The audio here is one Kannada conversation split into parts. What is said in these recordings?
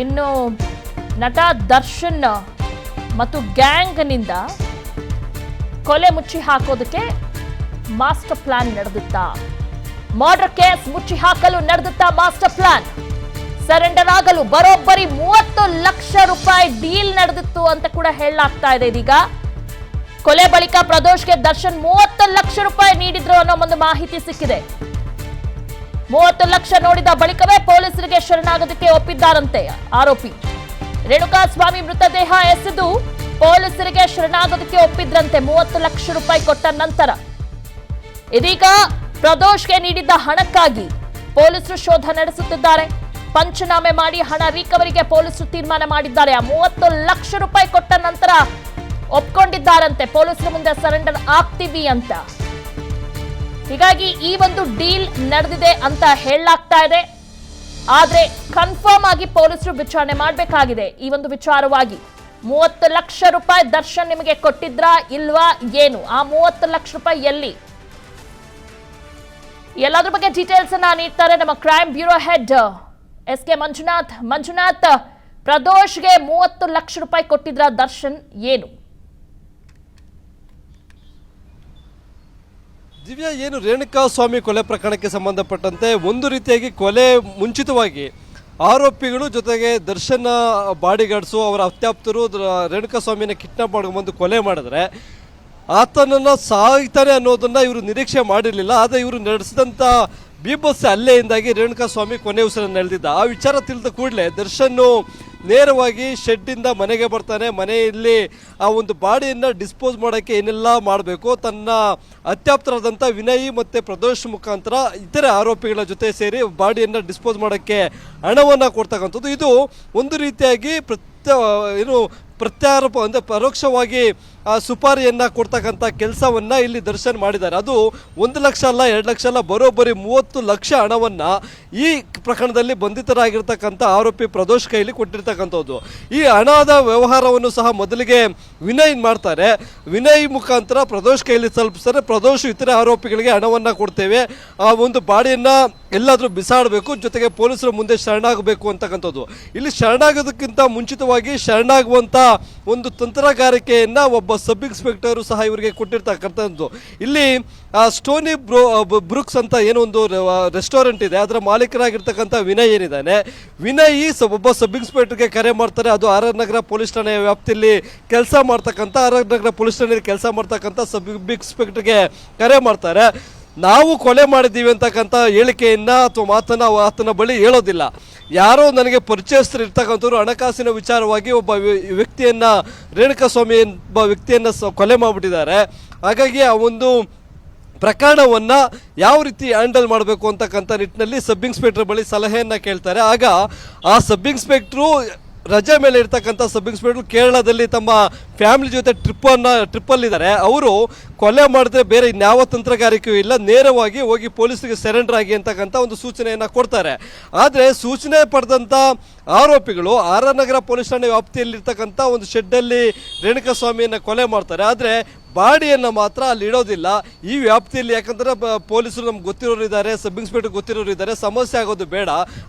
ಇನ್ನು ನಟ ದರ್ಶನ್ ಮತ್ತು ಗ್ಯಾಂಗ್ನಿಂದ ಕೊಲೆ ಮುಚ್ಚಿ ಹಾಕೋದಕ್ಕೆ ಮಾಸ್ಟರ್ ಪ್ಲಾನ್ ನಡೆದಿತ್ತಾ? ಮರ್ಡರ್ ಕೇಸ್ ಮುಚ್ಚಿ ಹಾಕಲು ನಡೆದಿತ್ತಾ ಮಾಸ್ಟರ್ ಪ್ಲಾನ್? ಸರೆಂಡರ್ ಆಗಲು ಬರೋಬ್ಬರಿ 30 ಲಕ್ಷ ರೂಪಾಯಿ ಡೀಲ್ ನಡೆದಿತ್ತು ಅಂತ ಕೂಡ ಹೇಳಲಾಗ್ತಾ ಇದೆ. ಇದೀಗ ಕೊಲೆ ಬಳಿಕ ಪ್ರದೋಷ್ಗೆ ದರ್ಶನ್ 30 ಲಕ್ಷ ರೂಪಾಯಿ ನೀಡಿದ್ರು ಅನ್ನೋ ಒಂದು ಮಾಹಿತಿ ಸಿಕ್ಕಿದೆ. 30 ಲಕ್ಷ ನೋಡಿದ ಬಳಿಕವೇ ಪೊಲೀಸರಿಗೆ ಶರಣಾಗೋದಕ್ಕೆ ಒಪ್ಪಿದ್ದಾರಂತೆ ಆರೋಪಿ. ರೇಣುಕಾಸ್ವಾಮಿ ಮೃತದೇಹ ಎಸೆದು ಪೊಲೀಸರಿಗೆ ಶರಣಾಗೋದಕ್ಕೆ ಒಪ್ಪಿದ್ರಂತೆ 30 ಲಕ್ಷ ರೂಪಾಯಿ ಕೊಟ್ಟ ನಂತರ. ಇದೀಗ ಪ್ರದೋಷ್ಗೆ ನೀಡಿದ್ದ ಹಣಕ್ಕಾಗಿ ಪೊಲೀಸರು ಶೋಧ ನಡೆಸುತ್ತಿದ್ದಾರೆ. ಪಂಚನಾಮೆ ಮಾಡಿ ಹಣ ರಿಕವರಿಗೆ ಪೊಲೀಸರು ತೀರ್ಮಾನ ಮಾಡಿದ್ದಾರೆ. ಆ 30 ಲಕ್ಷ ರೂಪಾಯಿ ಕೊಟ್ಟ ನಂತರ ಒಪ್ಕೊಂಡಿದ್ದಾರಂತೆ ಪೊಲೀಸರ ಮುಂದೆ ಸರೆಂಡರ್ ಆಗ್ತೀವಿ ಅಂತ. ಹೀಗಾಗಿ ಈ ಒಂದು ಡೀಲ್ ನಡೆದಿದೆ ಅಂತ ಹೇಳಲಾಗ್ತಾ ಇದೆ. ಆದ್ರೆ ಕನ್ಫರ್ಮ್ ಆಗಿ ಪೊಲೀಸರು ವಿಚಾರಣೆ ಮಾಡಬೇಕಾಗಿದೆ. ಈ ಒಂದು ವಿಚಾರವಾಗಿ 30 ಲಕ್ಷ ರೂಪಾಯಿ ದರ್ಶನ್ ನಿಮಗೆ ಕೊಟ್ಟಿದ್ರಾ ಇಲ್ವಾ ಏನು? ಆ 30 ಲಕ್ಷ ರೂಪಾಯಿ ಎಲ್ಲಿ? ಎಲ್ಲದ್ರ ಬಗ್ಗೆ ಡೀಟೇಲ್ಸ್ ಅನ್ನ ನೀಡ್ತಾರೆ ನಮ್ಮ crime bureau head S K. Manjunath, ಪ್ರದೋಷ್ಗೆ 30 ಲಕ್ಷ ರೂಪಾಯಿ ಕೊಟ್ಟಿದ್ರ ದರ್ಶನ್, ಏನು? ದಿವ್ಯಾ, ಏನು ರೇಣುಕಾಸ್ವಾಮಿ ಕೊಲೆ ಪ್ರಕರಣಕ್ಕೆ ಸಂಬಂಧಪಟ್ಟಂತೆ ಒಂದು ರೀತಿಯಾಗಿ ಕೊಲೆ ಮುಂಚಿತವಾಗಿ ಆರೋಪಿಗಳು ಜೊತೆಗೆ ದರ್ಶನ್ ಬಾಡಿಗಾರ್ಡ್ಸು ಅವರ ಅತ್ಯಾಪ್ತರು ರೇಣುಕಾಸ್ವಾಮಿನ ಕಿಡ್ನಾಪ್ ಮಾಡ್ಕೊಂಡ್ಬಂದು ಕೊಲೆ ಮಾಡಿದ್ರೆ ಆತನನ್ನು ಸಾಯ್ತಾನೆ ಅನ್ನೋದನ್ನು ಇವರು ನಿರೀಕ್ಷೆ ಮಾಡಿರಲಿಲ್ಲ. ಆದರೆ ಇವರು ನಡೆಸಿದಂಥ ಬೀಭತ್ಸ ಹಲ್ಲೆಯಿಂದಾಗಿ ರೇಣುಕಾಸ್ವಾಮಿ ಕೊನೆ ಉಸಿರನ್ನು ಎಳೆದಿದ್ದ. ಆ ವಿಚಾರ ತಿಳಿದ ಕೂಡಲೇ ದರ್ಶನ್ ನೇರವಾಗಿ ಶೆಡ್ಡಿಂದ ಮನೆಗೆ ಬರ್ತಾನೆ. ಮನೆಯಲ್ಲಿ ಆ ಒಂದು ಬಾಡಿಯನ್ನು ಡಿಸ್ಪೋಸ್ ಮಾಡೋಕ್ಕೆ ಏನೆಲ್ಲ ಮಾಡಬೇಕು ತನ್ನ ಅತ್ಯಾಪ್ತರಾದಂಥ ವಿನಯ್ ಮತ್ತು ಪ್ರದೋಷ್ ಮುಖಾಂತರ ಇತರೆ ಆರೋಪಿಗಳ ಜೊತೆ ಸೇರಿ ಬಾಡಿಯನ್ನು ಡಿಸ್ಪೋಸ್ ಮಾಡೋಕ್ಕೆ ಹಣವನ್ನು ಕೊಡ್ತಕ್ಕಂಥದ್ದು. ಇದು ಒಂದು ರೀತಿಯಾಗಿ ಪ್ರತ್ಯಾರೋಪ ಅಂದರೆ ಪರೋಕ್ಷವಾಗಿ ಆ ಸುಪಾರಿಯನ್ನು ಕೊಡ್ತಕ್ಕಂಥ ಕೆಲಸವನ್ನು ಇಲ್ಲಿ ದರ್ಶನ್ ಮಾಡಿದ್ದಾರೆ. ಅದು 1 ಲಕ್ಷ ಅಲ್ಲ, 2 ಲಕ್ಷ ಅಲ್ಲ, ಬರೋಬ್ಬರಿ 30 ಲಕ್ಷ ಹಣವನ್ನು ಈ ಪ್ರಕರಣದಲ್ಲಿ ಬಂಧಿತರಾಗಿರ್ತಕ್ಕಂಥ ಆರೋಪಿ ಪ್ರದೋಷ್ ಕೈಲಿ ಕೊಟ್ಟಿರ್ತಕ್ಕಂಥದ್ದು. ಈ ಹಣದ ವ್ಯವಹಾರವನ್ನು ಸಹ ಮೊದಲಿಗೆ ವಿನಯ್ ಮಾಡ್ತಾರೆ. ವಿನಯ್ ಮುಖಾಂತರ ಪ್ರದೋಷ್ ಕೈಲಿ ತಲುಪಿಸ್ತಾರೆ. ಪ್ರದೋಷ್ ಇತರೆ ಆರೋಪಿಗಳಿಗೆ ಹಣವನ್ನು ಕೊಡ್ತೇವೆ, ಆ ಒಂದು ಬಾಡಿಯನ್ನು ಎಲ್ಲಾದರೂ ಬಿಸಾಡಬೇಕು, ಜೊತೆಗೆ ಪೊಲೀಸರ ಮುಂದೆ ಶರಣಾಗಬೇಕು ಅಂತಕ್ಕಂಥದ್ದು. ಇಲ್ಲಿ ಶರಣಾಗೋದಕ್ಕಿಂತ ಮುಂಚಿತವಾಗಿ ಶರಣಾಗುವಂಥ ಒಂದು ತಂತ್ರಗಾರಿಕೆಯನ್ನು ಒಬ್ಬ ಸಬ್ ಇನ್ಸ್ಪೆಕ್ಟರು ಸಹ ಇವರಿಗೆ ಕೊಟ್ಟಿರ್ತಕ್ಕಂಥದ್ದು. ಇಲ್ಲಿ ಸ್ಟೋನಿ ಬ್ರೂಕ್ಸ್ ಅಂತ ಏನೋ ಒಂದು ರೆಸ್ಟೋರೆಂಟ್ ಇದೆ, ಅದರ ಮಾಲೀಕರಾಗಿರ್ತಕ್ಕಂಥ ವಿನಯ್ ಏನಿದ್ದಾನೆ, ವಿನಯ್ ಒಬ್ಬ ಸಬ್ ಇನ್ಸ್ಪೆಕ್ಟರ್ಗೆ ಕರೆ ಮಾಡ್ತಾರೆ. ಅದು ಆರ್ ಆರ್ ನಗರ ಪೊಲೀಸ್ ಠಾಣೆಯ ವ್ಯಾಪ್ತಿಯಲ್ಲಿ ಕೆಲಸ ಮಾಡ್ತಕ್ಕಂಥ ಆರ್ ಆರ್ ನಗರ ಪೊಲೀಸ್ ಠಾಣೆಯಲ್ಲಿ ಕೆಲಸ ಮಾಡ್ತಕ್ಕಂಥ ಸಬ್ ಇನ್ಸ್ಪೆಕ್ಟರ್ಗೆ ಕರೆ ಮಾಡ್ತಾರೆ. ನಾವು ಕೊಲೆ ಮಾಡಿದ್ದೀವಿ ಅಂತಕ್ಕಂಥ ಹೇಳಿಕೆಯನ್ನು ಅಥವಾ ಮಾತನ್ನು ಆತನ ಬಳಿ ಹೇಳೋದಿಲ್ಲ. ಯಾರೋ ನನಗೆ ಪರಿಚಯಸ್ಥರು ಇರ್ತಕ್ಕಂಥವ್ರು ಹಣಕಾಸಿನ ವಿಚಾರವಾಗಿ ಒಬ್ಬ ವ್ಯಕ್ತಿಯನ್ನು ರೇಣುಕಾಸ್ವಾಮಿ ಒಬ್ಬ ವ್ಯಕ್ತಿಯನ್ನು ಕೊಲೆ ಮಾಡಿಬಿಟ್ಟಿದ್ದಾರೆ. ಹಾಗಾಗಿ ಆ ಒಂದು ಪ್ರಕರಣವನ್ನು ಯಾವ ರೀತಿ ಹ್ಯಾಂಡಲ್ ಮಾಡಬೇಕು ಅಂತಕ್ಕಂಥ ನಿಟ್ಟಿನಲ್ಲಿ ಸಬ್ ಇನ್ಸ್ಪೆಕ್ಟರ್ ಬಳಿ ಸಲಹೆಯನ್ನು ಕೇಳ್ತಾರೆ. ಆಗ ಆ ಸಬ್ ಇನ್ಸ್ಪೆಕ್ಟ್ರು ರಜೆ ಮೇಲೆ ಇರ್ತಕ್ಕಂಥ ಸಬ್ ಇನ್ಸ್ಪೆಕ್ಟರ್ ಕೇರಳದಲ್ಲಿ ತಮ್ಮ ಫ್ಯಾಮಿಲಿ ಜೊತೆ ಟ್ರಿಪ್ಪಲ್ಲಿದ್ದಾರೆ. ಅವರು ಕೊಲೆ ಮಾಡಿದ್ರೆ ಬೇರೆ ಇನ್ಯಾವ ತಂತ್ರಗಾರಿಕೆಯೂ ಇಲ್ಲ, ನೇರವಾಗಿ ಹೋಗಿ ಪೊಲೀಸರಿಗೆ ಸರೆಂಡರ್ ಆಗಿ ಅಂತಕ್ಕಂಥ ಒಂದು ಸೂಚನೆಯನ್ನು ಕೊಡ್ತಾರೆ. ಆದರೆ ಸೂಚನೆ ಪಡೆದಂಥ ಆರೋಪಿಗಳು ಆರ್ ಆರ್ ನಗರ ಪೊಲೀಸ್ ಠಾಣೆ ವ್ಯಾಪ್ತಿಯಲ್ಲಿರ್ತಕ್ಕಂಥ ಒಂದು ಶೆಡ್ಡಲ್ಲಿ ರೇಣುಕಾಸ್ವಾಮಿಯನ್ನು ಕೊಲೆ ಮಾಡ್ತಾರೆ. ಆದರೆ ಬಾಡಿಯನ್ನು ಮಾತ್ರ ಅಲ್ಲಿ ಇಡೋದಿಲ್ಲ ಈ ವ್ಯಾಪ್ತಿಯಲ್ಲಿ. ಯಾಕಂದರೆ ಪೊಲೀಸರು ನಮ್ಗೆ ಗೊತ್ತಿರೋರು ಇದ್ದಾರೆ, ಸಬ್ ಇನ್ಸ್ಪೆಕ್ಟರ್ ಗೊತ್ತಿರೋರು ಇದ್ದಾರೆ, ಸಮಸ್ಯೆ ಆಗೋದು ಬೇಡ.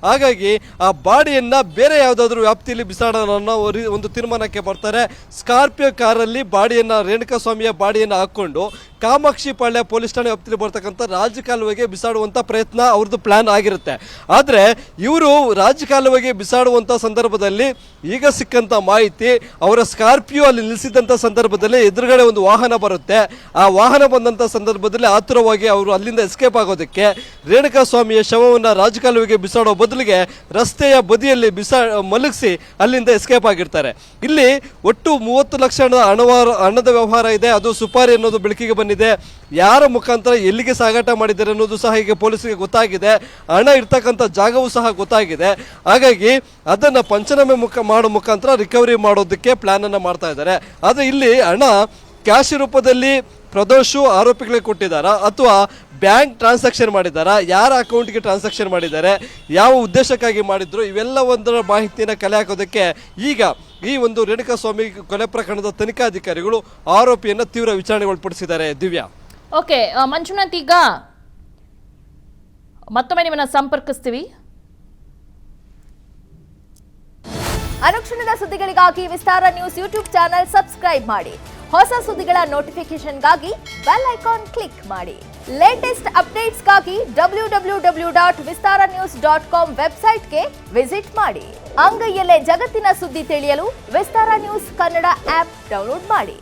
ಹಾಗಾಗಿ ಆ ಬಾಡಿಯನ್ನು ಬೇರೆ ಯಾವುದಾದ್ರೂ ವ್ಯಾಪ್ತಿಯಲ್ಲಿ ಬಿಸಾಡೋಣ ಅನ್ನೋ ಒಂದು ತೀರ್ಮಾನಕ್ಕೆ ಬರ್ತಾರೆ. ಸ್ಕಾರ್ಪಿಯೋ ಕಾರಲ್ಲಿ ಬಾಡಿಯನ್ನು ರೇಣುಕಾಸ್ವಾಮಿಯ ಬಾಡಿಯನ್ನು ಹಾಕ್ಕೊಂಡು ಕಾಮಾಕ್ಷಿ ಪಾಳ್ಯ ಪೊಲೀಸ್ ಠಾಣೆ ವ್ಯಾಪ್ತಿಯಲ್ಲಿ ಬರ್ತಕ್ಕಂಥ ರಾಜಕಾಲುವೆಗೆ ಬಿಸಾಡುವಂಥ ಪ್ರಯತ್ನ ಅವ್ರದ್ದು ಪ್ಲಾನ್ ಆಗಿರುತ್ತೆ. ಆದರೆ ಇವರು ರಾಜಕಾಲುವೆಗೆ ಬಿಸಾಡುವಂಥ ಸಂದರ್ಭದಲ್ಲಿ ಈಗ ಸಿಕ್ಕಂಥ ಮಾಹಿತಿ, ಅವರ ಸ್ಕಾರ್ಪಿಯೋ ಅಲ್ಲಿ ನಿಲ್ಲಿಸಿದಂಥ ಸಂದರ್ಭದಲ್ಲಿ ಎದುರುಗಡೆ ಒಂದು ವಾಹನ ಬರುತ್ತೆ. ಆ ವಾಹನ ಬಂದಂಥ ಸಂದರ್ಭದಲ್ಲಿ ಆತುರವಾಗಿ ಅವರು ಅಲ್ಲಿಂದ ಎಸ್ಕೇಪ್ ಆಗೋದಕ್ಕೆ ರೇಣುಕಾಸ್ವಾಮಿಯ ಶವವನ್ನು ರಾಜಕಾಲುವೆಗೆ ಬಿಸಾಡೋ ಬದಲಿಗೆ ರಸ್ತೆಯ ಬದಿಯಲ್ಲಿ ಮಲಗಿಸಿ ಅಲ್ಲಿಂದ ಎಸ್ಕೇಪ್ ಆಗಿರ್ತಾರೆ. ಇಲ್ಲಿ ಒಟ್ಟು 30 ಲಕ್ಷ ಹಣದ ವ್ಯವಹಾರ ಇದೆ. ಅದು ಸುಪಾರಿ ಅನ್ನೋದು ಬೆಳಕಿಗೆ ಬಂದಿದೆ. ಯಾರ ಮುಖಾಂತರ ಎಲ್ಲಿಗೆ ಸಾಗಾಟ ಮಾಡಿದ್ದಾರೆ ಅನ್ನೋದು ಸಹ ಈಗ ಪೊಲೀಸರಿಗೆ ಗೊತ್ತಾಗಿದೆ. ಹಣ ಇರ್ತಕ್ಕಂಥ ಜಾಗವೂ ಸಹ ಗೊತ್ತಾಗಿದೆ. ಹಾಗಾಗಿ ಅದನ್ನು ಪಂಚನಾಮೆ ಮಾಡೋ ಮುಖಾಂತರ ರಿಕವರಿ ಮಾಡೋದಕ್ಕೆ ಪ್ಲಾನ್ ಅನ್ನು ಮಾಡ್ತಾ ಇದ್ದಾರೆ. ಆದರೆ ಇಲ್ಲಿ ಹಣ ಕ್ಯಾಶ್ ರೂಪದಲ್ಲಿ ಪ್ರದೋಷು ಆರೋಪಿಗಳಿಗೆ ಕೊಟ್ಟಿದ್ದಾರಾ ಅಥವಾ ಬ್ಯಾಂಕ್ ಟ್ರಾನ್ಸಾಕ್ಷನ್ ಮಾಡಿದ್ದಾರಾ, ಯಾರ ಅಕೌಂಟ್ಗೆ ಟ್ರಾನ್ಸಾಕ್ಷನ್ ಮಾಡಿದ್ದಾರೆ, ಯಾವ ಉದ್ದೇಶಕ್ಕಾಗಿ ಮಾಡಿದ್ರು, ಇವೆಲ್ಲ ಒಂದರ ಮಾಹಿತಿಯನ್ನು ಕಲೆ ಹಾಕೋದಕ್ಕೆ ಈಗ ಈ ಒಂದು ರೇಣುಕಾಸ್ವಾಮಿ ಕೊಲೆ ಪ್ರಕರಣದ ತನಿಖಾಧಿಕಾರಿಗಳು ಆರೋಪಿಯನ್ನು ತೀವ್ರ ವಿಚಾರಣೆಗೊಳಪಡಿಸಿದ್ದಾರೆ. ದಿವ್ಯಾ, ಓಕೆ ಮಂಜುನಾಥ್, ಈಗ ಮತ್ತೊಮ್ಮೆ ನಿಮ್ಮನ್ನ ಸಂಪರ್ಕಿಸ್ತೀವಿ. ಅನುಕ್ಷಣದ ಸುದ್ದಿಗಳಿಗಾಗಿ ವಿಸ್ತಾರ ನ್ಯೂಸ್ ಯೂಟ್ಯೂಬ್ ಚಾನೆಲ್ ಸಬ್ಸ್ಕ್ರೈಬ್ ಮಾಡಿ. ಹೊಸ ಸುದ್ದಿಗಳ ನೋಟಿಫಿಕೇಶನ್ಗಾಗಿ ಬೆಲ್ ಐಕಾನ್ ಕ್ಲಿಕ್ ಮಾಡಿ. ಲೇಟೆಸ್ಟ್ ಅಪ್ಡೇಟ್ಸ್ಗಾಗಿ www.vistaranews.com ವೆಬ್ಸೈಟ್ಗೆ ವಿಸಿಟ್ ಮಾಡಿ. ಅಂಗೈಯಲ್ಲೇ ಜಗತ್ತಿನ ಸುದ್ದಿ ತಿಳಿಯಲು ವಿಸ್ತಾರ ನ್ಯೂಸ್ ಕನ್ನಡ ಆಪ್ ಡೌನ್ಲೋಡ್ ಮಾಡಿ.